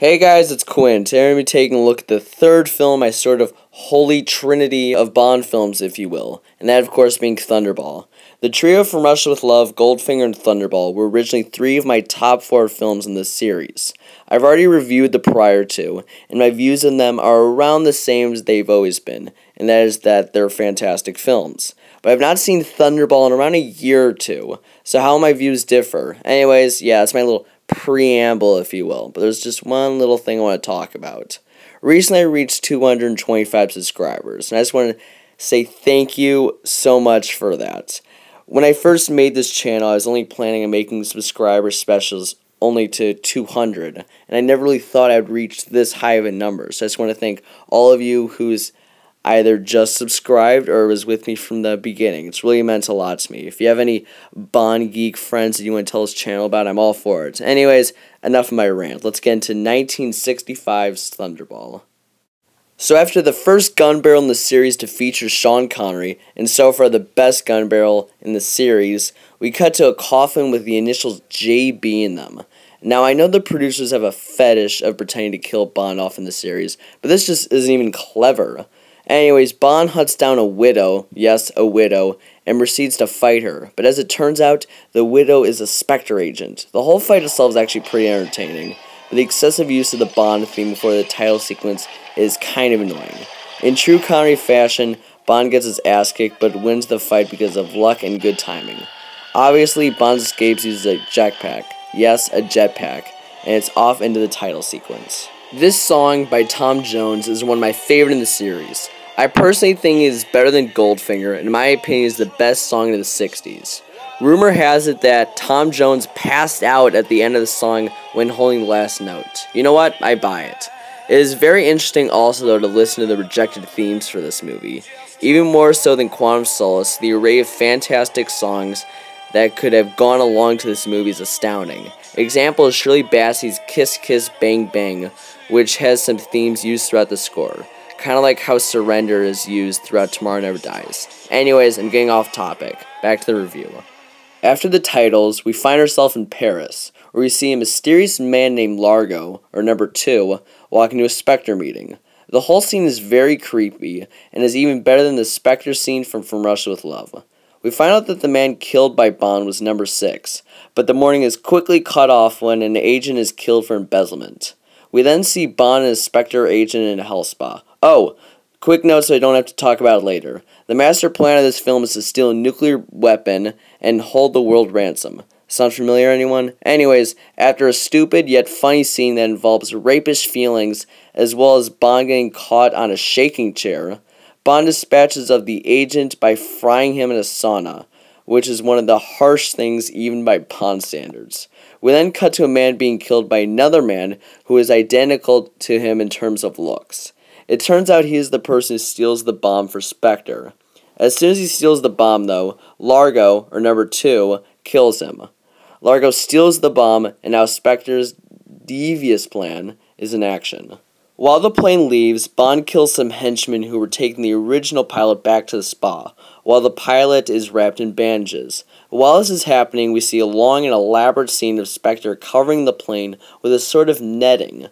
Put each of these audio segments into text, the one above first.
Hey guys, it's Quinn. Today we're going to be taking a look at the third film, my sort of holy trinity of Bond films, if you will, and that of course being Thunderball. The trio from Russia with Love, Goldfinger, and Thunderball were originally three of my top 4 films in this series. I've already reviewed the prior two, and my views on them are around the same as they've always been, and that is that they're fantastic films. But I've not seen Thunderball in around a year or two, so how my views differ. Anyways, yeah, that's my little preamble, if you will, but there's just one little thing I want to talk about. Recently, I reached 225 subscribers, and I just want to say thank you so much for that. When I first made this channel, I was only planning on making subscriber specials only to 200, and I never really thought I would reach this high of a number, so I just want to thank all of you who's either just subscribed or was with me from the beginning. It's really meant a lot to me. If you have any Bond geek friends that you want to tell this channel about, I'm all for it. Anyways, enough of my rant. Let's get into 1965's Thunderball. So after the first gun barrel in the series to feature Sean Connery, and so far the best gun barrel in the series, we cut to a coffin with the initials JB in them. Now, I know the producers have a fetish of pretending to kill Bond off in the series, but this just isn't even clever. Anyways, Bond hunts down a widow, yes, a widow, and proceeds to fight her. But as it turns out, the widow is a SPECTRE agent. The whole fight itself is actually pretty entertaining, but the excessive use of the Bond theme before the title sequence is kind of annoying. In true Connery fashion, Bond gets his ass kicked, but wins the fight because of luck and good timing. Obviously, Bond's escapes uses a jetpack. Yes, a jetpack, and it's off into the title sequence. This song by Tom Jones is one of my favorite in the series. I personally think it is better than Goldfinger, and in my opinion is the best song of the 60s. Rumor has it that Tom Jones passed out at the end of the song when holding the last note. You know what? I buy it. It is very interesting also though to listen to the rejected themes for this movie. Even more so than Quantum Solace, the array of fantastic songs that could have gone along to this movie is astounding. Example is Shirley Bassey's Kiss Kiss Bang Bang, which has some themes used throughout the score. Kind of like how Surrender is used throughout Tomorrow Never Dies. Anyways, I'm getting off topic. Back to the review. After the titles, we find ourselves in Paris, where we see a mysterious man named Largo, or number 2, walk into a SPECTRE meeting. The whole scene is very creepy, and is even better than the SPECTRE scene from Russia with Love. We find out that the man killed by Bond was number 6, but the morning is quickly cut off when an agent is killed for embezzlement. We then see Bond and a SPECTRE agent in a health spa. Oh, quick note so I don't have to talk about it later. The master plan of this film is to steal a nuclear weapon and hold the world ransom. Sound familiar, anyone? Anyways, after a stupid yet funny scene that involves rapish feelings, as well as Bond getting caught on a shaking chair, Bond dispatches of the agent by frying him in a sauna, which is one of the harsh things even by Bond standards. We then cut to a man being killed by another man who is identical to him in terms of looks. It turns out he is the person who steals the bomb for SPECTRE. As soon as he steals the bomb, though, Largo, or number 2, kills him. Largo steals the bomb, and now SPECTRE's devious plan is in action. While the plane leaves, Bond kills some henchmen who were taking the original pilot back to the spa, while the pilot is wrapped in bandages. While this is happening, we see a long and elaborate scene of SPECTRE covering the plane with a sort of netting.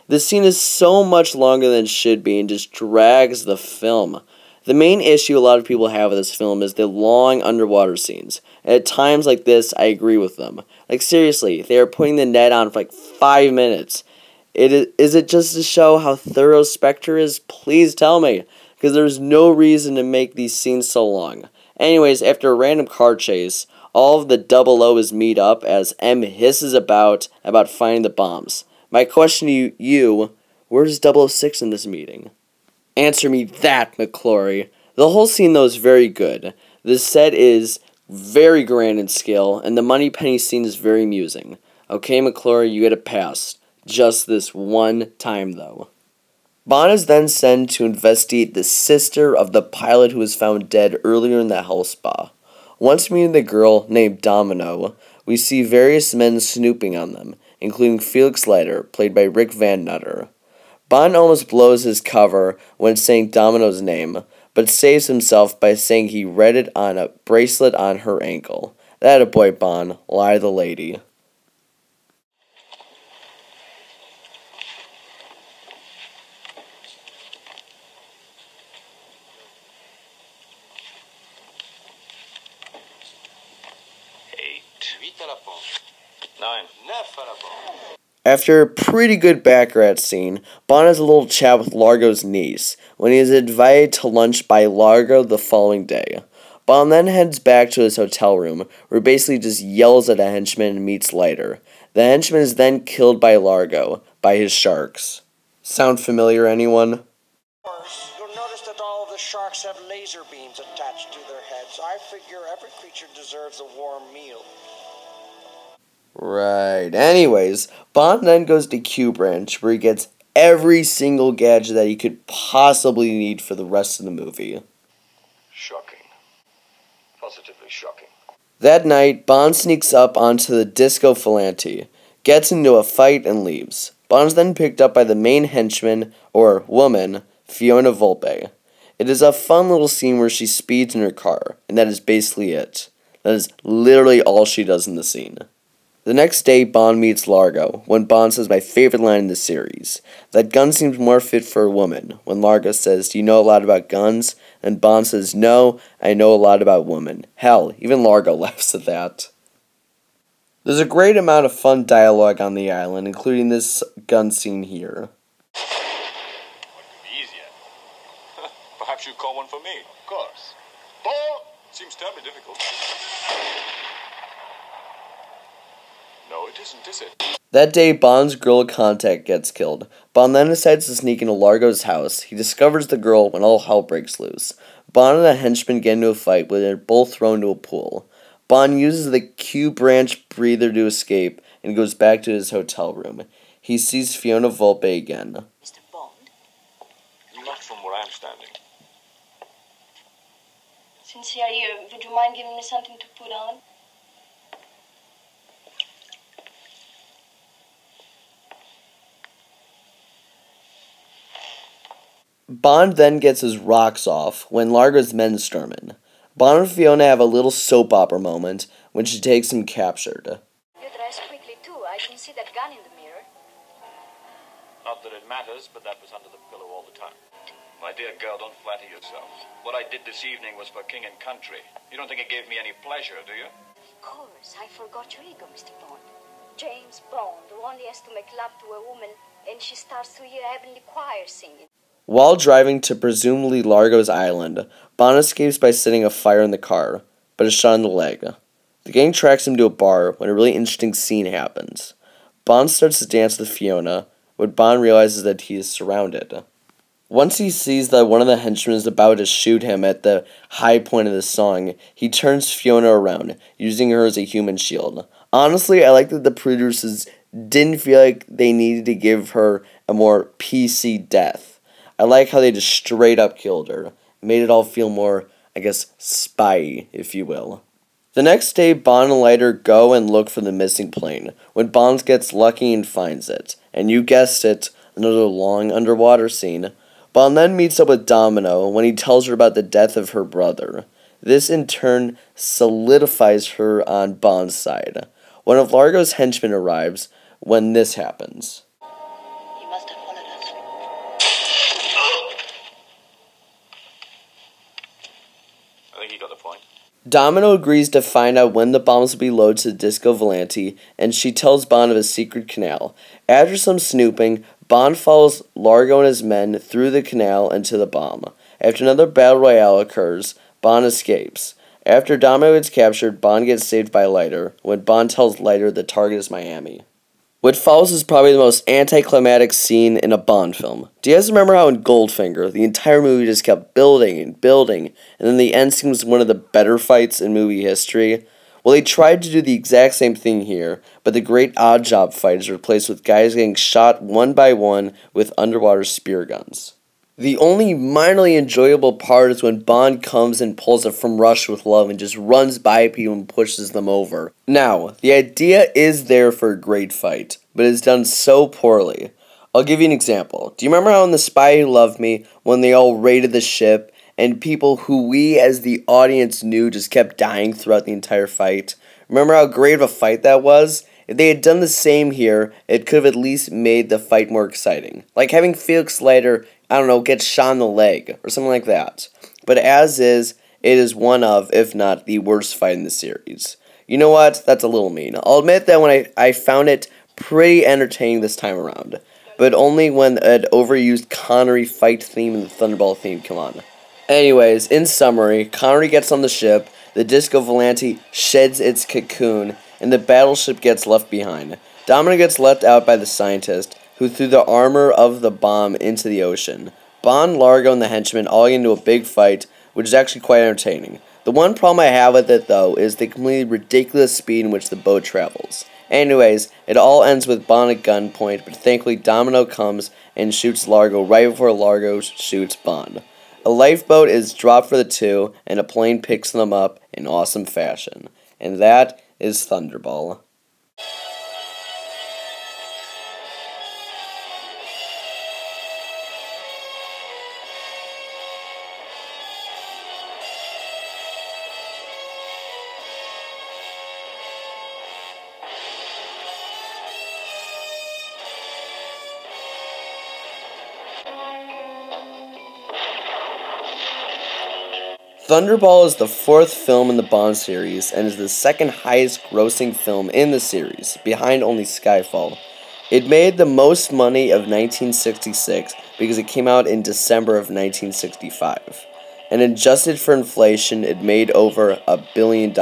This scene is so much longer than it should be and just drags the film. The main issue a lot of people have with this film is the long underwater scenes. And at times like this, I agree with them. Like seriously, they are putting the net on for like 5 minutes. Is it just to show how thorough SPECTRE is? Please tell me, because there's no reason to make these scenes so long. Anyways, after a random car chase, all of the double O's meet up as M hisses about finding the bombs. My question to you, where's 006 in this meeting? Answer me that, McClory. The whole scene, though, is very good. The set is very grand in scale, and the Moneypenny scene is very amusing. Okay, McClory, you get a pass. Just this one time, though. Bond is then sent to investigate the sister of the pilot who was found dead earlier in the health spa. Once meeting the girl named Domino, we see various men snooping on them, including Felix Leiter, played by Rick Van Nutter. Bond almost blows his cover when saying Domino's name, but saves himself by saying he read it on a bracelet on her ankle. That a boy, Bond. Lie to the lady. After a pretty good Baccarat scene, Bond has a little chat with Largo's niece when he is invited to lunch by Largo the following day. Bond then heads back to his hotel room, where he basically just yells at a henchman and meets Leiter. The henchman is then killed by Largo, by his sharks. Sound familiar, anyone? You'll notice that all of the sharks have laser beams attached to their heads. I figure every creature deserves a warm meal. Right. Anyways, Bond then goes to Q Branch, where he gets every single gadget that he could possibly need for the rest of the movie. Shocking. Positively shocking. That night, Bond sneaks up onto the Disco Volante, gets into a fight, and leaves. Bond's then picked up by the main henchman, or woman, Fiona Volpe. It is a fun little scene where she speeds in her car, and that is basically it. That is literally all she does in the scene. The next day, Bond meets Largo, when Bond says my favorite line in the series, that gun seems more fit for a woman, when Largo says, do you know a lot about guns? And Bond says, no, I know a lot about women. Hell, even Largo laughs at that. There's a great amount of fun dialogue on the island, including this gun scene here. What could be easier? Perhaps you'd call one for me. Of course. Ball! Seems terribly difficult. No, it isn't, is it? That day, Bond's girl contact gets killed. Bond then decides to sneak into Largo's house. He discovers the girl when all hell breaks loose. Bond and a henchman get into a fight, where they're both thrown into a pool. Bond uses the Q Branch breather to escape and goes back to his hotel room. He sees Fiona Volpe again. Mr. Bond? Not from where I'm standing. Since you're here, would you mind giving me something to put on? Bond then gets his rocks off when Largo's men storm in. Bond and Fiona have a little soap opera moment when she takes him captured. You dress quickly too. I can see that gun in the mirror. Not that it matters, but that was under the pillow all the time. My dear girl, don't flatter yourself. What I did this evening was for king and country. You don't think it gave me any pleasure, do you? Of course, I forgot your ego, Mr. Bond. James Bond, who only has to make love to a woman, and she starts to hear heavenly choir singing. While driving to presumably Largo's island, Bond escapes by setting a fire in the car, but is shot in the leg. The gang tracks him to a bar when a really interesting scene happens. Bond starts to dance with Fiona, when Bond realizes that he is surrounded. Once he sees that one of the henchmen is about to shoot him at the high point of the song, he turns Fiona around, using her as a human shield. Honestly, I like that the producers didn't feel like they needed to give her a more PC death. I like how they just straight up killed her. Made it all feel more, I guess, spy-y, if you will. The next day, Bond and Leiter go and look for the missing plane, when Bond gets lucky and finds it. And you guessed it, another long underwater scene. Bond then meets up with Domino when he tells her about the death of her brother. This in turn solidifies her on Bond's side. One of Largo's henchmen arrives when this happens. He must have followed us. I think you got the point. Domino agrees to find out when the bombs will be loaded to the Disco Volante, and she tells Bond of a secret canal. After some snooping, Bond follows Largo and his men through the canal and to the bomb. After another battle royale occurs, Bond escapes. After Domino gets captured, Bond gets saved by Leiter, when Bond tells Leiter the target is Miami. What follows is probably the most anticlimactic scene in a Bond film. Do you guys remember how in Goldfinger, the entire movie just kept building and building, and then the end scene was one of the better fights in movie history? Well, they tried to do the exact same thing here, but the great odd job fight is replaced with guys getting shot one by one with underwater spear guns. The only minorly enjoyable part is when Bond comes and pulls it from Russia with Love and just runs by people and pushes them over. Now, the idea is there for a great fight, but it's done so poorly. I'll give you an example. Do you remember how in The Spy Who Loved Me, when they all raided the ship, and people who we as the audience knew just kept dying throughout the entire fight? Remember how great of a fight that was? If they had done the same here, it could have at least made the fight more exciting. Like having Felix Leiter, I don't know, get shot in the leg, or something like that. But as is, it is one of, if not the worst fight in the series. You know what? That's a little mean. I'll admit that when I found it pretty entertaining this time around, but only when an overused Connery fight theme and the Thunderball theme come on. Anyways, in summary, Connery gets on the ship, the Disco Volante sheds its cocoon, and the battleship gets left behind. Domino gets left out by the scientist, who threw the armor of the bomb into the ocean. Bond, Largo, and the henchmen all get into a big fight, which is actually quite entertaining. The one problem I have with it, though, is the completely ridiculous speed in which the boat travels. Anyways, it all ends with Bond at gunpoint, but thankfully Domino comes and shoots Largo right before Largo shoots Bond. A lifeboat is dropped for the two, and a plane picks them up in awesome fashion. And that is Thunderball. Thunderball is the fourth film in the Bond series and is the second highest grossing film in the series, behind only Skyfall. It made the most money of 1966 because it came out in December of 1965. And adjusted for inflation, it made over $1 billion.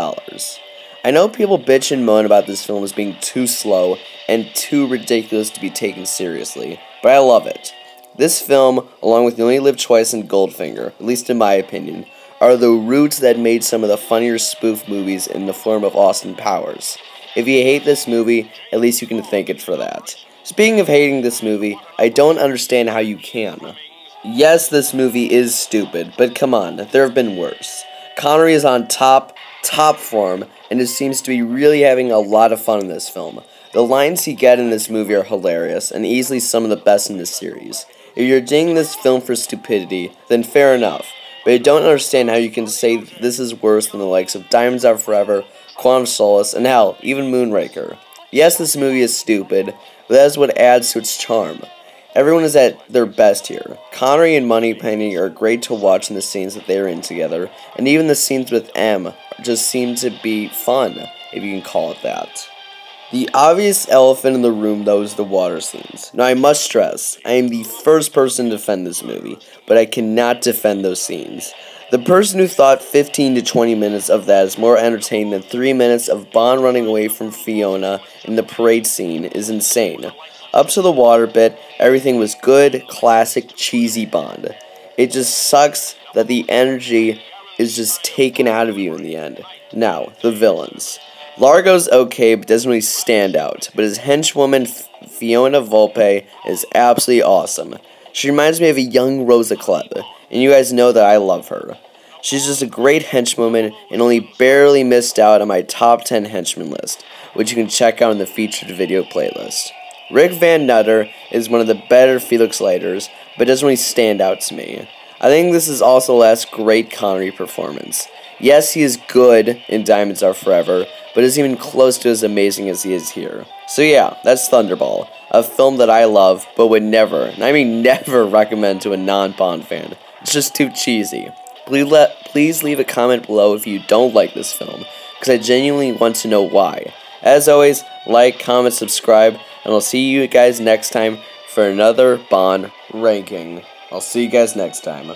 I know people bitch and moan about this film as being too slow and too ridiculous to be taken seriously, but I love it. This film, along with You Only Live Twice and Goldfinger, at least in my opinion, are the roots that made some of the funnier spoof movies in the form of Austin Powers. If you hate this movie, at least you can thank it for that. Speaking of hating this movie, I don't understand how you can. Yes, this movie is stupid, but come on, there have been worse. Connery is on top form, and it seems to be really having a lot of fun in this film. The lines he gets in this movie are hilarious, and easily some of the best in this series. If you're dinging this film for stupidity, then fair enough. But I don't understand how you can say this is worse than the likes of Diamonds Are Forever, Quantum of Solace, and hell, even Moonraker. Yes, this movie is stupid, but that is what adds to its charm. Everyone is at their best here. Connery and Moneypenny are great to watch in the scenes that they are in together, and even the scenes with M just seem to be fun, if you can call it that. The obvious elephant in the room, though, is the water scenes. Now, I must stress, I am the first person to defend this movie, but I cannot defend those scenes. The person who thought 15 to 20 minutes of that is more entertaining than 3 minutes of Bond running away from Fiona in the parade scene is insane. Up to the water bit, everything was good, classic, cheesy Bond. It just sucks that the energy is just taken out of you in the end. Now, the villains. Largo's okay, but doesn't really stand out, but his henchwoman Fiona Volpe is absolutely awesome. She reminds me of a young Rosa Klebb, and you guys know that I love her. She's just a great henchwoman and only barely missed out on my top 10 henchmen list, which you can check out in the featured video playlist. Rick Van Nutter is one of the better Felix Leiters, but doesn't really stand out to me. I think this is also the last great Connery performance. Yes, he is good in Diamonds Are Forever, but isn't even close to as amazing as he is here. So yeah, that's Thunderball, a film that I love, but would never, and I mean never, recommend to a non-Bond fan. It's just too cheesy. Please leave a comment below if you don't like this film, because I genuinely want to know why. As always, like, comment, subscribe, and I'll see you guys next time for another Bond ranking. I'll see you guys next time.